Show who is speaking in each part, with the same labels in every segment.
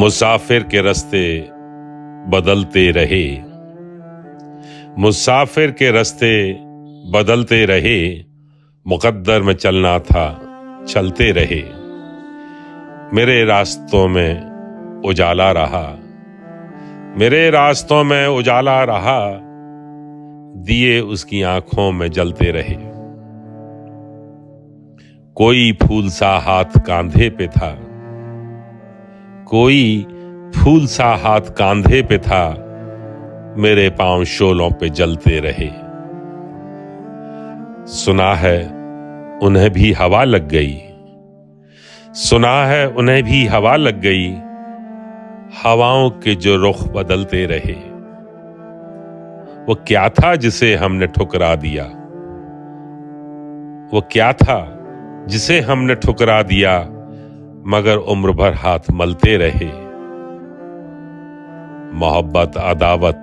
Speaker 1: मुसाफिर के रास्ते बदलते रहे, मुसाफिर के रास्ते बदलते रहे, मुकद्दर में चलना था चलते रहे। मेरे रास्तों में उजाला रहा, मेरे रास्तों में उजाला रहा, दिए उसकी आंखों में जलते रहे। कोई फूल सा हाथ कांधे पे था, कोई फूल सा हाथ कांधे पे था, मेरे पांव शोलों पे जलते रहे। सुना है उन्हें भी हवा लग गई, सुना है उन्हें भी हवा लग गई, हवाओं के जो रुख बदलते रहे। वो क्या था जिसे हमने ठुकरा दिया, वो क्या था जिसे हमने ठुकरा दिया, मगर उम्र भर हाथ मलते रहे। मोहब्बत अदावत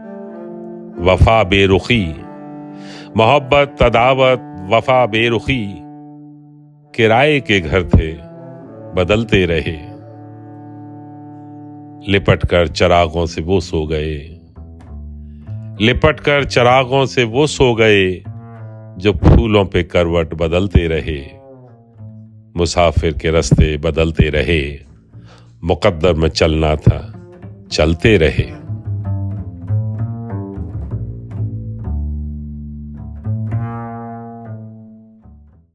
Speaker 1: वफा बेरुखी, मोहब्बत अदावत वफा बेरुखी, किराए के घर थे बदलते रहे। लिपट कर चिरागों से वो सो गए, लिपट कर चिरागों से वो सो गए, जो फूलों पे करवट बदलते रहे। मुसाफिर के रास्ते बदलते रहे, मुकद्दर में चलना था चलते रहे।